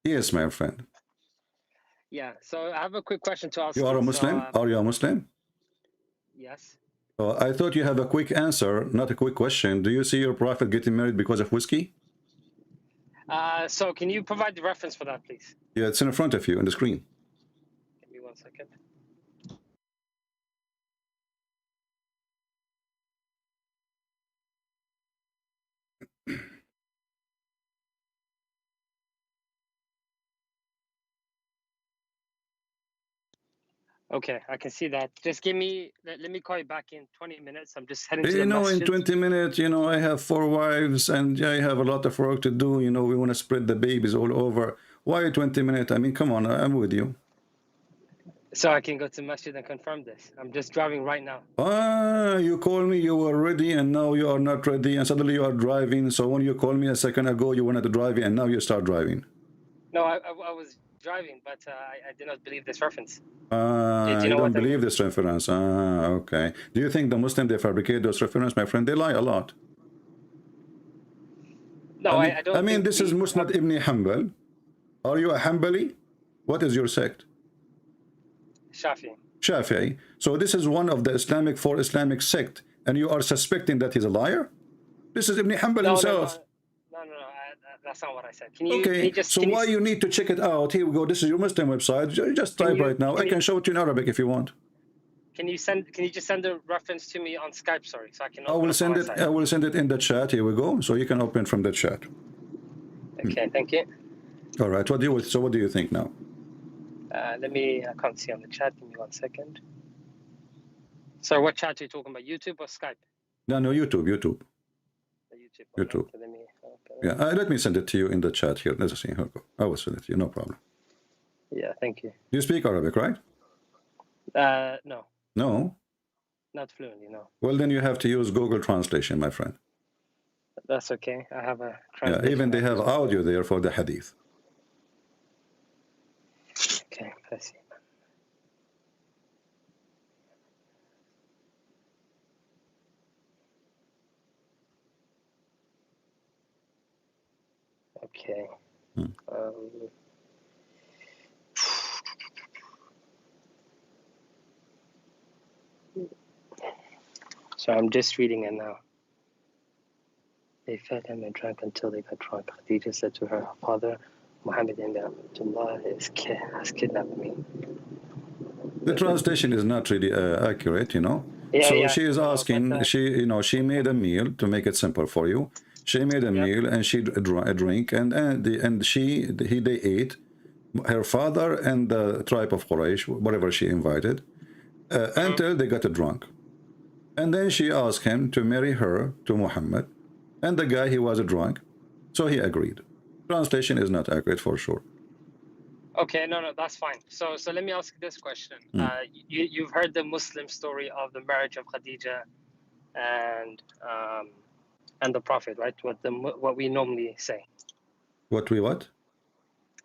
Yes, my friend. Yeah, so I have a quick question to ask You are a you. Muslim? Are you a Muslim? Yes. I thought you have a quick answer, not a quick question. Do you see your prophet getting married because of whiskey? So can you provide the reference for that, please? Yeah, it's in front of you on the screen. Give me 1 second. Okay, I can see that. Just give me, let me call you back in 20 minutes. I'm just heading to the You know, in masjid. 20 minutes, you know, I have 4 wives and I have a lot of work to do. You know, we want to spread the babies all over. Why 20 minutes? I mean, come on, I'm with you. So I can go to masjid and confirm this. I'm just driving right now. Ah, you call me, you were ready, and now you are not ready, and suddenly you are driving. So when you called me a second ago, you wanted to drive, and now you start driving. No, I was driving, but I did not believe this reference. Do You you know don't what I believe mean? this reference. Okay. Do you think the Muslim, they fabricate those references, my friend? They lie a lot. No, I don't think this is Musnad ibn Hanbal. Are you a Hanbali? What is your sect? Shafi. Shafi'i. So this is one of the four Islamic sect, and you are suspecting that he's a liar? This is Ibn Hanbal himself. No, that's not what I said. Can you? Okay, Can you just, so why you need to check it out? Here we go. This is your Muslim website. Just type right now. I can show it to you in Arabic if you want. Can you just send the reference to me on Skype? Sorry, so I can. I will send it. I will send it in the chat. Here we go. So you can open from the chat. Okay, thank you. All right. What do you think now? Let me. I can't see on the chat. Give me 1 second. So what chat are you talking about? YouTube or Skype? No, YouTube. YouTube. YouTube. Let me, yeah, let me send it to you in the chat here. Let's see. Here we go. I will send it to you. No problem. Yeah, thank you. You speak Arabic, right? No. No? Not fluently, no. Well, then you have to use Google Translation, my friend. That's okay. I have a translation. Yeah, even they have audio there for the hadith. Okay, I see. Okay. So I'm just reading it now. They fed him and drank until they got drunk. Khadija said to her father, Mohammad ibn Abdullah has kidnapped me. The translation is not really accurate, you know. Yeah, so she is asking, she made a meal to make it simple for you. She made a meal and she drink and they ate. Her father and the tribe of Quraysh, whatever she invited, until they got drunk. And then she asked him to marry her to Muhammad. And the guy, he was drunk. So he agreed. Translation is not accurate for sure. Okay, no, that's fine. So let me ask you this question. You've heard the Muslim story of the marriage of Khadija and the Prophet, right? What we normally say. What?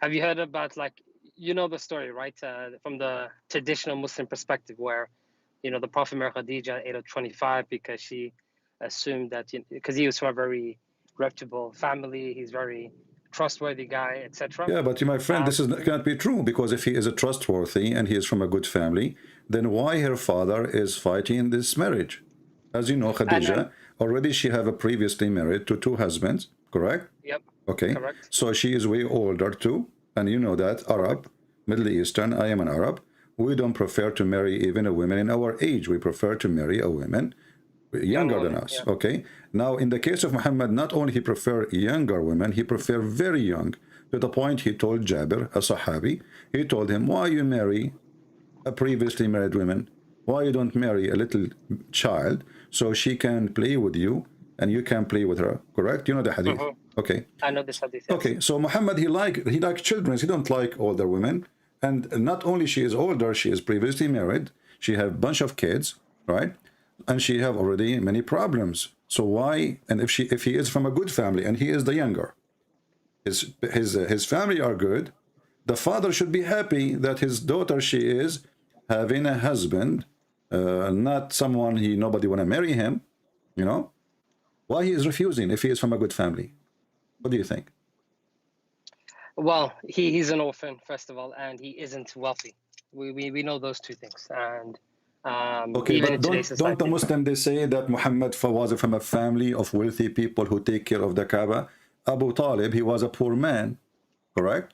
Have you heard about, like, you know the story, right? From the traditional Muslim perspective, where, the Prophet married Khadija at age of 25 because she assumed that, because he was from a very reputable family, he's very trustworthy guy, etc. Yeah, but my friend, this cannot be true, because if he is a trustworthy and he is from a good family, then why her father is fighting this marriage? As you know, Khadija, already she have a previously married to 2 husbands, correct? Yep. Okay. Correct. So she is way older too, and you know that Arab, Middle Eastern, I am an Arab. We don't prefer to marry even a woman in our age. We prefer to marry a woman younger than us. Yeah. Okay. Now, in the case of Muhammad, not only he preferred younger women, he preferred very young, to the point he told Jabir, a Sahabi, he told him, why you marry a previously married woman? Why you don't marry a little child so she can play with you and you can play with her? Correct? You know the hadith. Okay. I know this hadith. Yes. Okay. So Muhammad, he like children. He don't like older women. And not only she is older, she is previously married. She have a bunch of kids, right? And she have already many problems. So why? And if he is from a good family and he is the younger, his family are good, the father should be happy that his daughter, she is having a husband, not someone nobody want to marry him, you know. Why he is refusing if he is from a good family? What do you think? Well, he's an orphan, first of all, and he isn't wealthy. We know those two things. And Okay, even but in today's don't the society. Muslim they say that Muhammad was from a family of wealthy people who take care of the Kaaba? Abu Talib, he was a poor man, correct?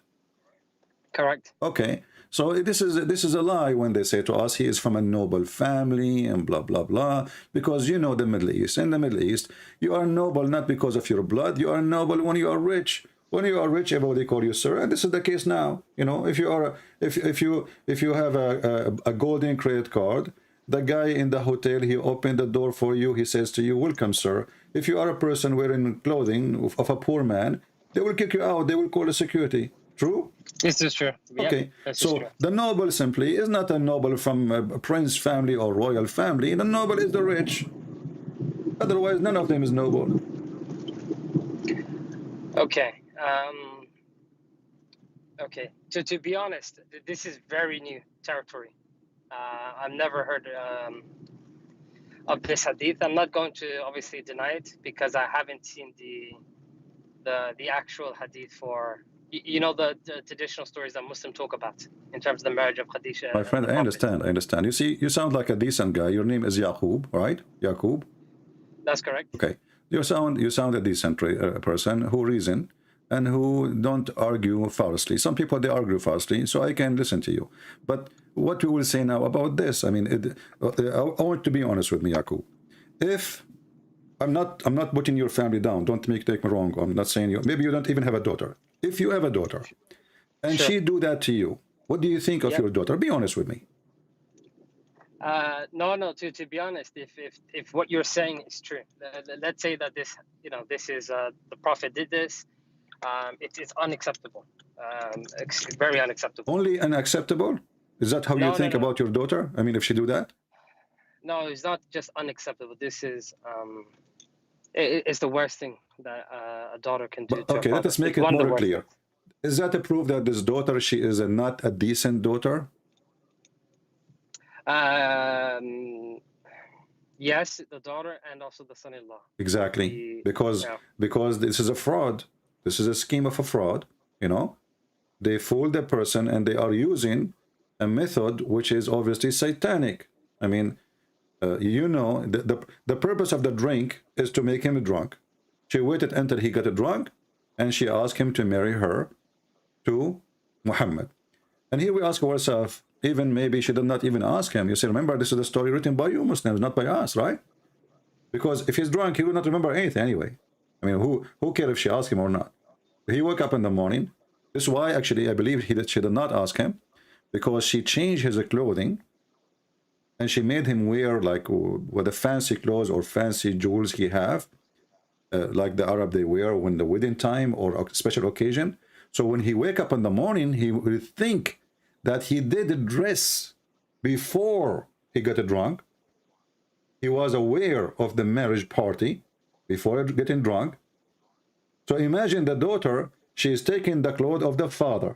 Correct. Okay, so this is a lie when they say to us he is from a noble family and blah blah blah. Because you know the Middle East. In the Middle East, you are noble not because of your blood. You are noble when you are rich. When you are rich, everybody call you sir, and this is the case now. You know, if you are if you have a golden credit card, the guy in the hotel he opened the door for you. He says to you, "Welcome, sir." If you are a person wearing clothing of a poor man, they will kick you out. They will call the security. True? This is true. Yep, Okay, this is so true. the noble simply is not a noble from a prince family or royal family. The noble is the rich. Otherwise, none of them is noble. Okay. Okay. To be honest, this is very new territory. I've never heard of this hadith. I'm not going to obviously deny it because I haven't seen the actual hadith for the traditional stories that Muslims talk about in terms of the marriage of Khadija My and friend, the I Prophet. understand. I understand. You see, you sound like a decent guy. Your name is Yaqub, right? Yaqub. That's correct. Okay. You sound a decent person who reason and who don't argue falsely. Some people they argue falsely, so I can listen to you. But what we will say now about this, I mean, I want to be honest with me, Yaqub. If I'm not putting your family down. Don't take me wrong. I'm not saying you. Maybe you don't even have a daughter. If you have a daughter and Sure. she do that to you, what do you think of Yep. your daughter? Be honest with me. No. To be honest, if what you're saying is true, let's say that this is the Prophet did this. It's unacceptable. Very unacceptable. Only unacceptable? Is that how you No, no, think no, about your daughter? I mean, if she do that? no. It's not just unacceptable. This is it's the worst thing that a daughter can do But to a okay, let father. us make It's it one of the more worst clear. things. Is that a proof that this daughter, she is not a decent daughter? Yes, the daughter and also the son-in-law. Exactly. Because Yeah. because this is a fraud. This is a scheme of a fraud, you know? They fool the person and they are using a method which is obviously satanic. I mean, the purpose of the drink is to make him drunk. She waited until he got drunk and she asked him to marry her to Muhammad. And here we ask ourselves, even maybe she did not even ask him. You see, remember, this is a story written by you Muslims, not by us, right? Because if he's drunk, he will not remember anything anyway. I mean, who cares if she asked him or not? He woke up in the morning. This is why, actually, I believe she did not ask him, because she changed his clothing and she made him wear like with the fancy clothes or fancy jewels he have, like the Arab they wear when the wedding time or a special occasion. So when he wake up in the morning, he will think that he did dress before he got drunk. He was aware of the marriage party before getting drunk. So imagine the daughter, she is taking the clothes of the father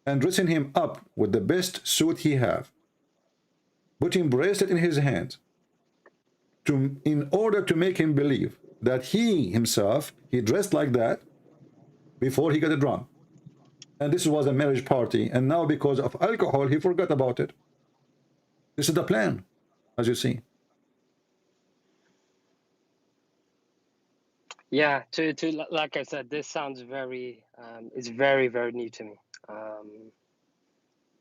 and dressing him up with the best suit he have, putting bracelet in his hand, in order to make him believe that he himself, he dressed like that before he got drunk. And this was a marriage party. And now because of alcohol, he forgot about it. This is the plan, as you see. Yeah, to like I said, this sounds very it's very, very new to me.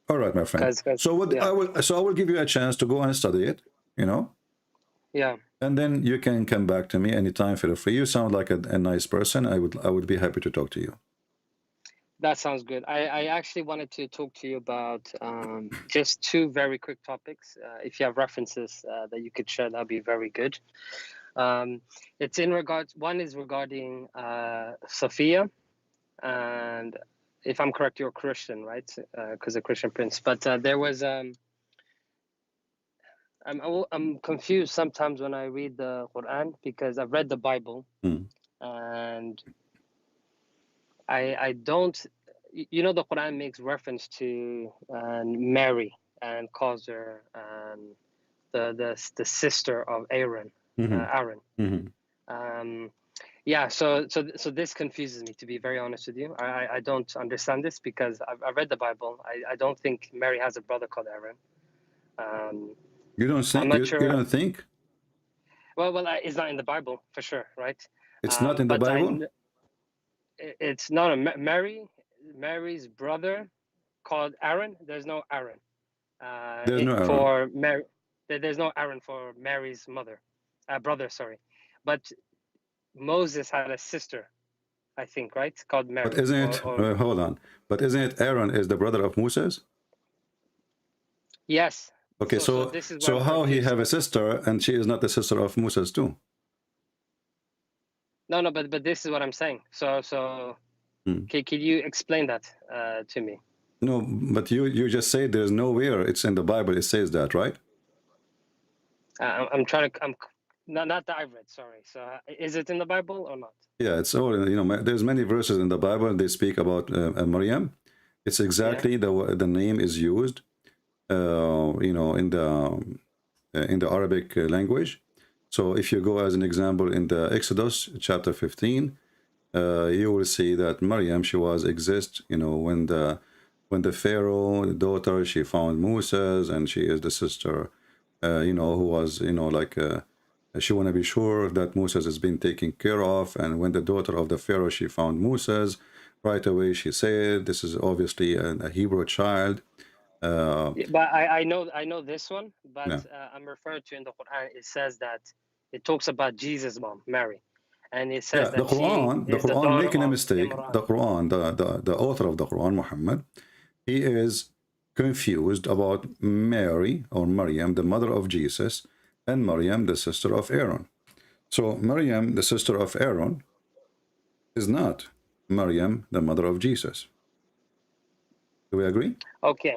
All right, my friend. Because So what yeah, I will give you a chance to go and study it, you know, yeah, and then you can come back to me anytime. Feel free. You sound like a nice person. I would be happy to talk to you. that sounds good. I actually wanted to talk to you about just two very quick topics. If you have references that you could share, that'd be very good. It's in regards. One is regarding Sophia, and if I'm correct, you're a Christian, right? Because a Christian prince. But there was I'm confused sometimes when I read the Quran because I've read the Bible and I don't. The Quran makes reference to Mary and calls her the sister of Aaron. Mm-hmm. Aaron. Mm-hmm. Yeah, so this confuses me, to be very honest with you. I don't understand this because I've read the Bible. I don't think Mary has a brother called Aaron. Um, You don't I'm think? not You sure. don't think Well, it's not in the Bible for sure, right? it's not in the But Bible? it's not a Mary's brother called Aaron. There's no Aaron. There's no Aaron. For Mary, there's no Aaron for Mary's brother. Sorry, but Moses had a sister, I think, right? Called But Mary, isn't it? or Hold on. But isn't it Aaron is the brother of Moses? yes. Okay, So so this is where so I'm how he confused. have a sister and she is not the sister of Moses too? No, but this is what I'm saying. So Hmm. can you explain that to me? No, but you just say there's nowhere it's in the Bible it says that, right? I'm trying to. I'm not that I've read. Sorry. So is it in the Bible or not? Yeah, it's all, there's many verses in the Bible they speak about Maryam. It's Yeah. exactly the name is used, in the Arabic language. So if you go as an example in the Exodus chapter 15, you will see that Maryam, she was exist, when the Pharaoh daughter, she found Moses, and she is the sister, who was, she want to be sure that Moses has been taken care of. And when the daughter of the Pharaoh, she found Moses, right away she said, this is obviously a Hebrew child. Yeah, but I know this one, but Yeah, I'm referring to in the Quran. It says that it talks about Jesus' mom, Mary, and it yeah. says that she The is the Quran daughter making a of mistake. Imran. The Quran, the author of the Quran, Muhammad, he is confused about Mary or Maryam, the mother of Jesus, and Maryam, the sister of Aaron. So Maryam, the sister of Aaron, is not Maryam, the mother of Jesus. Do we agree? Okay.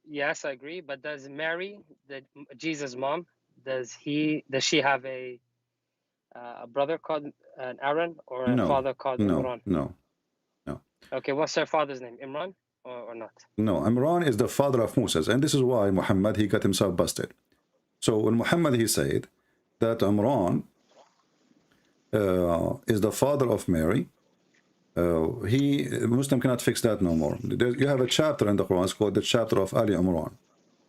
Yes, I agree. But does Mary, the Jesus' mom, does she have a brother called Aaron or a No, father called no, Imran? no, no, Okay, what's her father's name? Imran or not? no. Imran is the father of Moses, and this is why Muhammad, he got himself busted. So when Muhammad, he said that Imran is the father of Mary, Muslim cannot fix that no more. You have a chapter in the Quran, it's called the chapter of Ali Imran,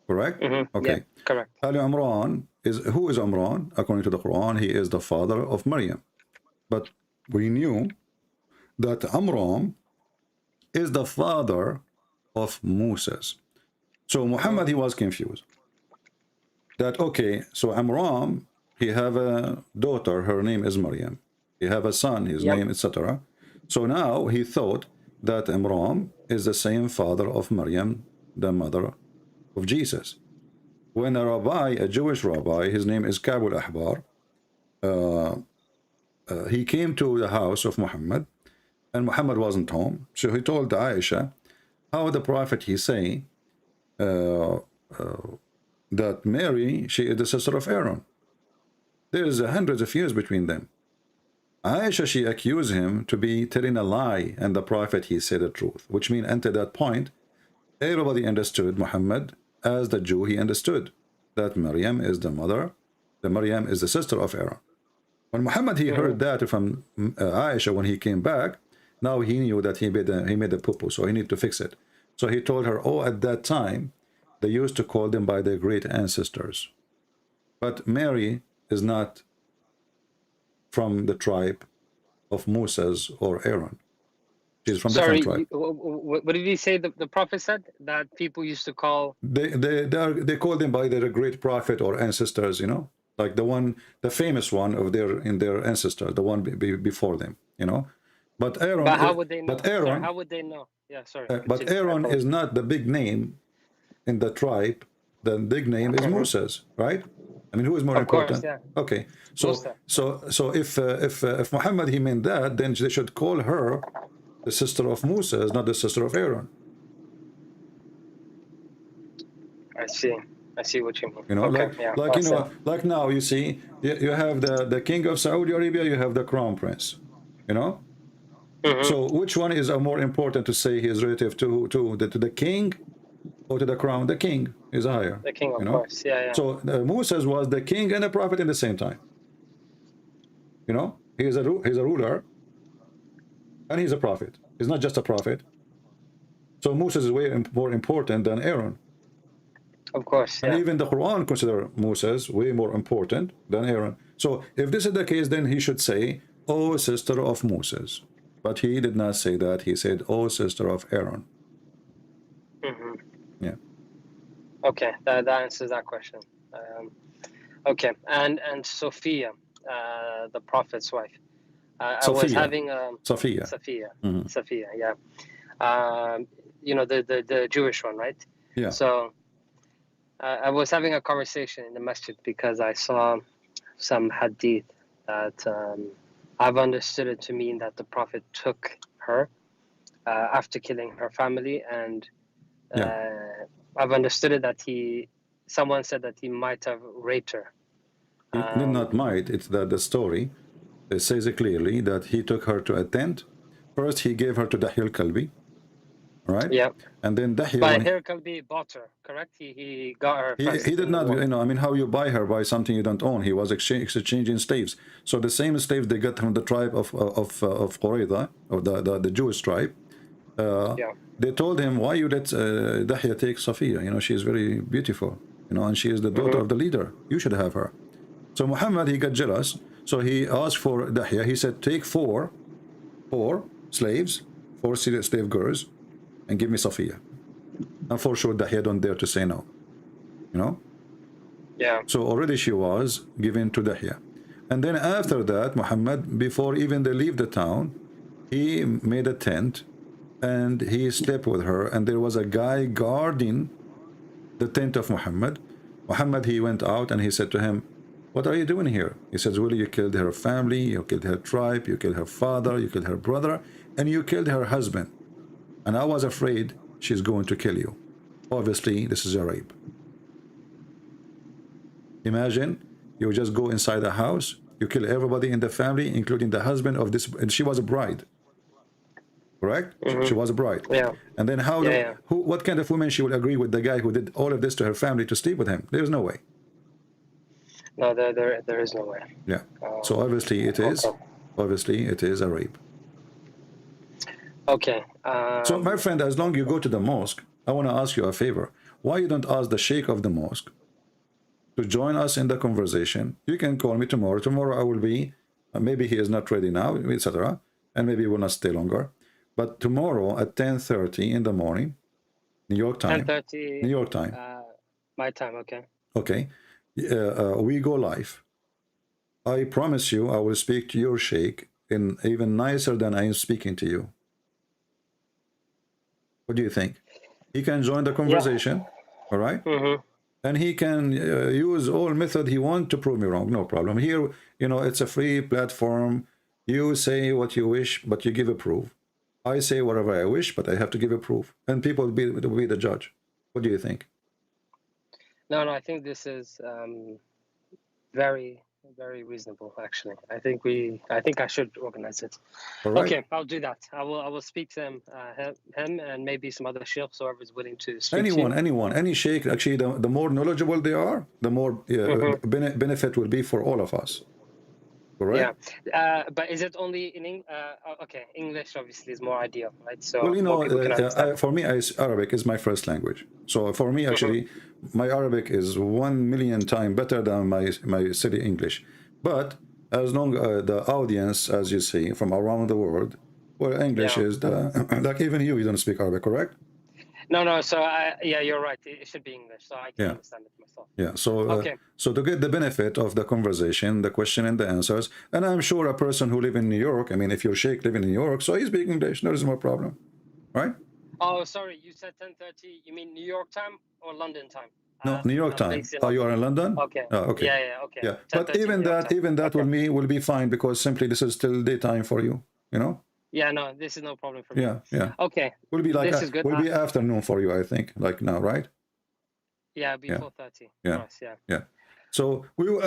correct? Yeah, Okay. correct. Ali Imran who is Imran? According to the Quran, he is the father of Maryam. But we knew that Amram is the father of Moses. So Muhammad, he was confused. That, okay, so Amram, he have a daughter, her name is Maryam. He have a son, his Yep. name, etc. So now he thought that Amram is the same father of Maryam, the mother of Jesus. When a rabbi, a Jewish rabbi, his name is Kabul Ahbar, he came to the house of Muhammad, and Muhammad wasn't home. So he told Aisha how the prophet he say that Mary, she is the sister of Aaron. There is hundreds of years between them. Aisha, she accused him to be telling a lie, and the prophet he said the truth, which means until that point, everybody understood Muhammad as the Jew he understood that Maryam is the mother, the Maryam is the sister of Aaron. When Muhammad he heard that from Aisha when he came back, now he knew that he made a poo-poo, so he need to fix it. So he told her, oh, at that time, they used to call them by their great ancestors. But Mary is not from the tribe of Moses or Aaron. She's from different tribe. Sorry, what did he say? The prophet said that people used to call. They call them by their great prophet or ancestors, like the famous one of their ancestor, the one before them, But Aaron, But how would they know? but Sorry, Aaron, how would they know? Yeah, sorry. but Continue. I Aaron is apologize. not the big name in the tribe. The big name is Moses, right? I mean, who is more Of course, important? yeah. Okay, so Musa. if Muhammad he meant that, then they should call her the sister of Moses, not the sister of Aaron. I see. I see what you mean. You know, Okay, like yeah. like Well you said. know, like now you see, you have the king of Saudi Arabia, you have the crown prince. You know, so which one is more important to say he is relative to the king or to the crown? The king is higher. The king, You of know, course. Yeah, yeah. so Moses was the king and the prophet in the same time. You know, he's a ruler, and he's a prophet. He's not just a prophet. So Moses is way more important than Aaron. Of course, And yeah. even the Quran consider Moses way more important than Aaron. So if this is the case, then he should say, "Oh, sister of Moses." But he did not say that. He said, "Oh, sister of Aaron." Hmm. Yeah. Okay, that answers that question. Okay, and Sophia, the prophet's wife. I was Sophia. having Sophia. Sophia, Hmm. Sophia, yeah. You know, the Jewish one, right? Yeah. So I was having a conversation in the masjid because I saw some hadith that I've understood it to mean that the prophet took her after killing her family, and Yeah. I've understood it that someone said that he might have raped her. He did not might. It's the story. It says it clearly that he took her to a tent. First, he gave her to Dahya al-Kalbi, right? Yeah, And then Dahya, but when here Kalbi bought her, correct? He got her he first did in the not, war. you know, I mean, how you buy her by something you don't own. He was exchanging slaves. So the same slaves they got from the tribe of Qurayza, of the Jewish tribe. Yeah. They told him, why you let Dahya take Safiya? You know, she is very beautiful, you know, and she is the daughter Mm-hmm. of the leader. You should have her. So Muhammad, he got jealous. So he asked for Dahya. He said, take four slaves, four slave girls, and give me Safiya. And for sure, Dahya don't dare to say no, you know. Yeah. So already she was given to Dahya. And then after that, Muhammad, before even they leave the town, he made a tent and he slept with her. And there was a guy guarding the tent of Muhammad. Muhammad, he went out and he said to him, what are you doing here? He says, well, you killed her family, you killed her tribe, you killed her father, you killed her brother, and you killed her husband. And I was afraid she's going to kill you. Obviously, this is a rape. Imagine you just go inside a house, you kill everybody in the family, including the husband of this, and she was a bride, correct? She Mm-hmm. was a bride. Yeah. And then how Yeah. Yeah. what kind of woman she will agree with the guy who did all of this to her family to sleep with him? There's no way. No, there is no way. Yeah. So obviously it is. Okay. Obviously it is a rape. Okay. So my friend, as long you go to the mosque, I want to ask you a favor. Why you don't ask the sheikh of the mosque to join us in the conversation? You can call me tomorrow. Tomorrow I will be, maybe he is not ready now, etc. And maybe he will not stay longer. But tomorrow at 10:30 in the morning, New York time. 10:30. New York time. My time. Okay. Okay. We go live. I promise you I will speak to your sheikh in even nicer than I am speaking to you. What do you think? He can join the conversation, all right? Mm-hmm. And he can use all method he want to prove me wrong. No problem. Here, you know, it's a free platform. You say what you wish, but you give a proof. I say whatever I wish, but I have to give a proof. And people will be the judge. What do you think? No, I think this is very, very reasonable. Actually, I think I should organize it. All right? Okay, I'll do that. I will speak to him and maybe some other sheikhs, whoever is willing to speak to you. Anyone, any sheikh, actually, the more knowledgeable they are, the more benefit will be for all of us. Correct? Yeah, but is it only in okay, English obviously is more ideal, right? Well, So you more know, people can understand. for me, Arabic is my first language. So for me, actually, my Arabic is 1,000,000 times better than my city English. But as long the audience, as you see, from around the world, well, English Yeah. is the like even you don't speak Arabic, correct? No. So yeah, you're right. It should be English, so I can Yeah. understand it myself. Yeah. So Okay. so to get the benefit of the conversation, the question and the answers, and I'm sure a person who live in New York, I mean, if your sheikh live in New York, so he speak English, there is no problem, right? Oh, sorry. You said 10:30. You mean New York time or London time? No, New York I'm time. based in Oh, you are London. in London? Okay. Okay. Yeah. Okay. Yeah, but 10:30 even New York that, time. even that Okay. will be fine because simply this is still daytime for you. You know? Yeah. No, this is no problem for me. Yeah. Okay. Will be like This is good. will be afternoon for you, I think, like now, right? Yeah, before 30. Yeah. Nice, yeah. Yeah. So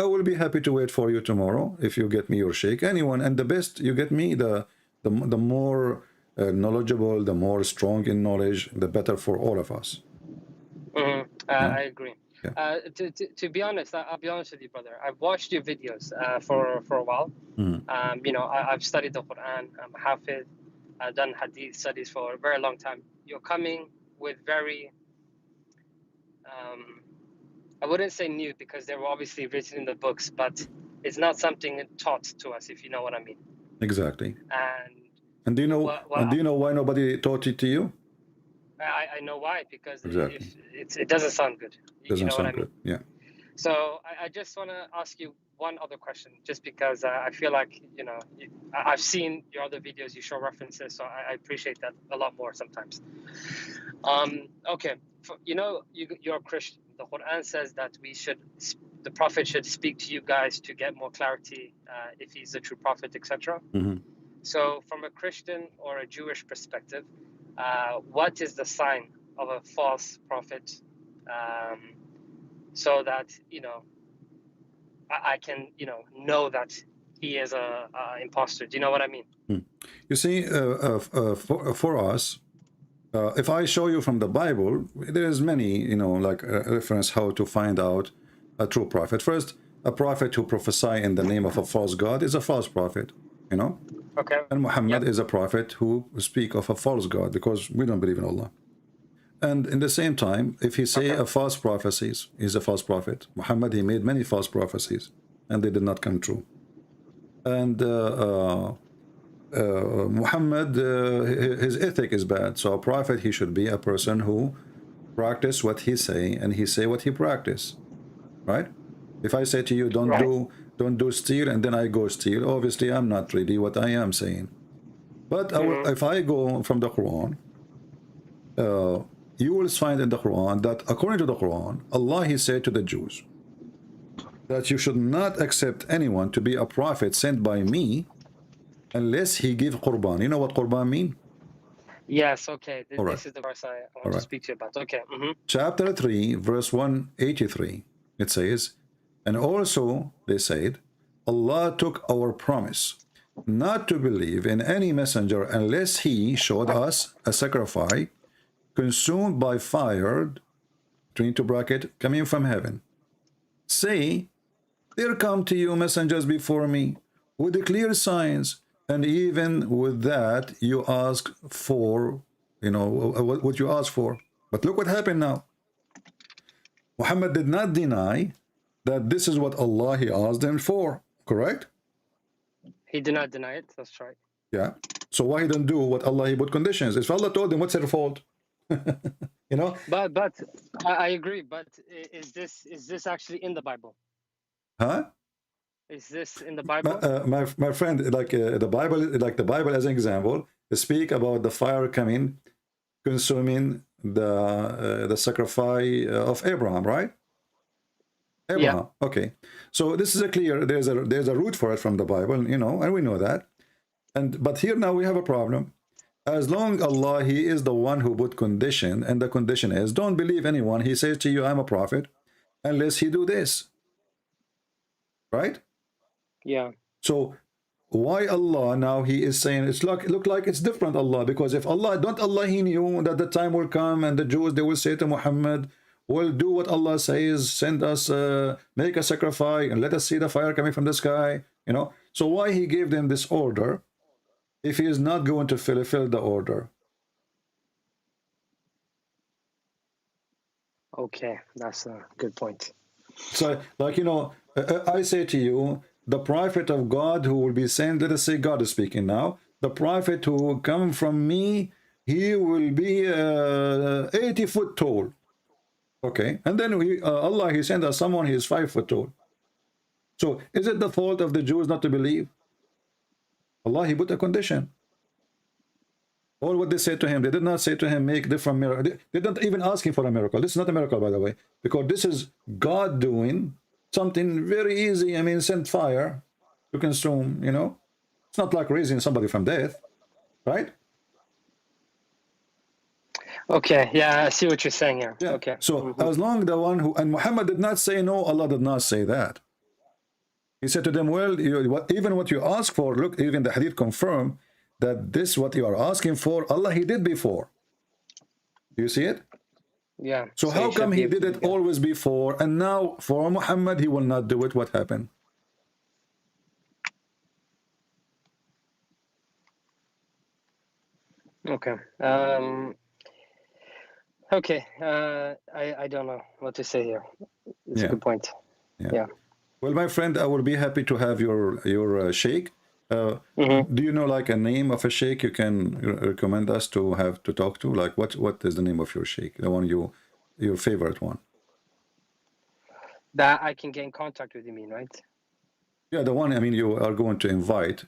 I will be happy to wait for you tomorrow if you get me your sheikh. Anyone, and the best you get me the more knowledgeable, the more strong in knowledge, the better for all of us. Mm-hmm. I agree. Yeah. To be honest, I'll be honest with you, brother. I've watched your videos for a while. Mm. You know, I've studied the Quran. I'm Hafiz. I've done Hadith studies for a very long time. You're coming with very, I wouldn't say new because they were obviously written in the books, but it's not something taught to us, if you know what I mean. Exactly. And And do you know? And do you know why nobody taught it to you? I know why, because Exactly. if it doesn't sound good. You Doesn't know what I sound mean? good. Yeah. So I just want to ask you one other question, just because I feel like, you know, I've seen your other videos, you show references, so I appreciate that a lot more sometimes. Okay, you know, you're a Christian. The Quran says that the Prophet should speak to you guys to get more clarity if he's a true prophet, etc. Mm-hmm. So from a Christian or a Jewish perspective, what is the sign of a false prophet? So that, you know, I can, you know that he is a imposter. Do you know what I mean? You see, for us, if I show you from the Bible, there's many, you know, like reference how to find out a true prophet. First, a prophet who prophesy in the name of a false god is a false prophet, you know. Okay. And Muhammad Yep. is a prophet who speak of a false god because we don't believe in Allah. And in the same time, if he say a false prophecies, he's a false prophet. Muhammad, he made many false prophecies, and they did not come true. And Muhammad, his ethic is bad. So a prophet, he should be a person who practice what he say, and he say what he practice, right? If I say to you, Right. don't do steal, and then I go steal, obviously I'm not really what I am saying. But if I go from the Quran, you will find in the Quran that according to the Quran, Allah, he said to the Jews that you should not accept anyone to be a prophet sent by me unless he give Qurban. You know what Qurban mean? Yes. Okay. All right. This is the verse I All want to right. speak to you about. Okay. Chapter 3, verse 183. It says, and also they said, Allah took our promise not to believe in any messenger unless he showed us a sacrifice consumed by fire, between two bracket, coming from heaven. Say, there come to you messengers before me with the clear signs, and even with that you ask for, you know, what you ask for. But look what happened now. Muhammad did not deny that this is what Allah, he asked him for, correct? He did not deny it. That's right. Yeah. So why he don't do what Allah, he put conditions? If Allah told him, what's their fault? You know? But I agree. But is this actually in the Bible? Huh? Is this in the Bible? My friend, like the Bible as an example, speak about the fire coming, consuming the sacrifice of Abraham, right? Abraham. Yeah. Okay. So this is a clear. There's a root for it from the Bible, you know, and we know that. But here now we have a problem. As long Allah, he is the one who put condition, and the condition is don't believe anyone. He says to you, I'm a prophet, unless he do this. Right? Yeah. So why Allah now he is saying it's look like it's different Allah, because if Allah he knew that the time will come and the Jews, they will say to Muhammad, well, do what Allah says, send us make a sacrifice and let us see the fire coming from the sky, you know. So why he gave them this order if he is not going to fulfill the order? Okay, that's a good point. So, like, you know, I say to you, the prophet of God who will be sent, let us say God is speaking now, the prophet who will come from me, he will be 80 foot tall. Okay, and then Allah, he sent us someone, he is 5 foot tall. So is it the fault of the Jews not to believe? Allah, he put a condition. All what they said to him, they did not say to him, make different miracles. They didn't even ask him for a miracle. This is not a miracle, by the way, because this is God doing something very easy. I mean, send fire to consume, you know. It's not like raising somebody from death, right? Okay, yeah, I see what you're saying here. Yeah. Okay. So as long the one who, and Muhammad did not say no, Allah did not say that. He said to them, well, even what you ask for, look, even the hadith confirm that this, what you are asking for, Allah, he did before. Do you see it? Yeah. So So how you should come be he able did to it get. always before, and now for Muhammad he will not do it? What happened? Okay. Okay. I don't know what to say here. It's a Yeah, good point. yeah. Yeah. Well, my friend, I will be happy to have your sheikh. Mm-hmm. Do you know like a name of a sheikh you can recommend us to have to talk to? Like what is the name of your sheikh? The one your favorite one? That I can get in contact with, you mean, right? Yeah, the one I mean you are going to invite.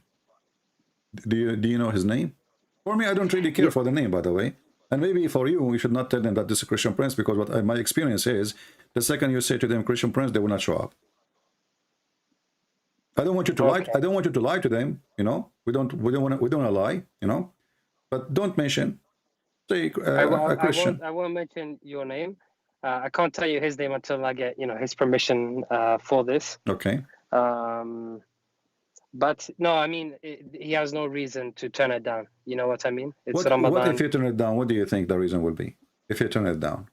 Do you know his name? For me, I don't really care Yeah. for the name, by the way. And maybe for you, you should not tell them that this is Christian Prince, because what my experience is, the second you say to them Christian Prince, they will not show up. I don't want you to lie. Okay. I don't want you to lie to them. You know, we don't want to lie. You know, but don't mention say a Christian. I won't mention your name. I can't tell you his name until I get, his permission for this. Okay. But no, I mean, he has no reason to turn it down. You know what I mean? It's What if Ramadan. you turn it down? What do you think the reason will be if you turn it down?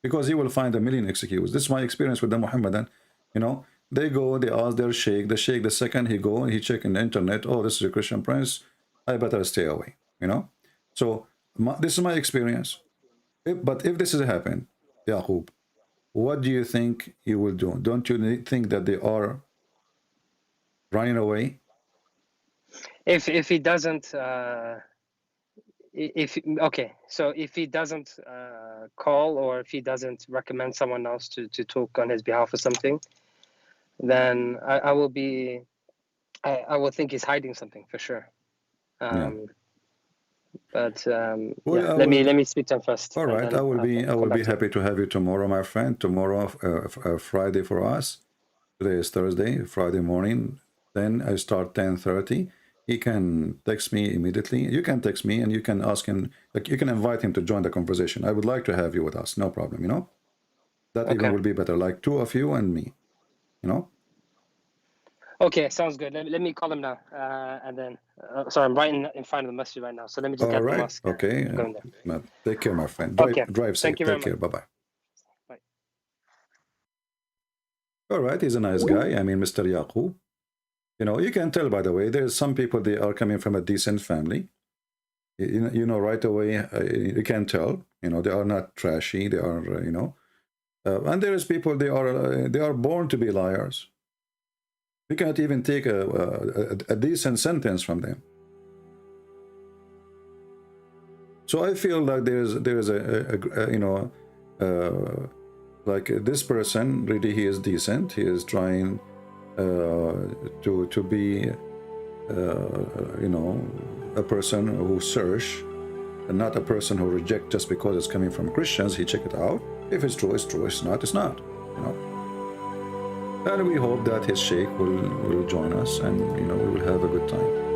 Because he will find a million excuses. This is my experience with the Mohammedan. You know, they go, they ask their sheikh. The sheikh, the second he go, he check in the internet. Oh, this is a Christian Prince. I better stay away. You know. So this is my experience. But if this has happened, Yaqub, what do you think you will do? Don't you think that they are running away? If he doesn't, if okay, so if he doesn't call, or if he doesn't recommend someone else to talk on his behalf or something, then I will be, I will think he's hiding something for sure. Yeah. But Well, yeah, I let will. me speak to him first, All and right. then I I'll will come be back to you. happy to have you tomorrow, my friend. Tomorrow, Friday for us. Today is Thursday. Friday morning. Then I start 10:30. He can text me immediately. You can text me and you can ask him. Like you can invite him to join the conversation. I would like to have you with us. No problem. You know that even Okay. will be better. Like two of you and me. You know. Okay, sounds good. Let me call him now, and then sorry, I'm right in front of the masjid right now. So let me just All get the right. mosque. Okay. Going there. Take care, my friend. Okay. Drive Thank safe. you very Take much. care. Bye bye. Bye. All right. He's a nice guy. I mean, Mr. Yaqub. You know, you can tell, by the way, there's some people, they are coming from a decent family. You know right away, you can tell, they are not trashy. They are, and there is people, they are born to be liars. You cannot even take a decent sentence from them. So I feel like there is like this person, really, he is decent. He is trying to be a person who search, and not a person who reject just because it's coming from Christians. He check it out. If it's true, it's true. It's not, it's not. And we hope that his sheikh will join us, and we will have a good time.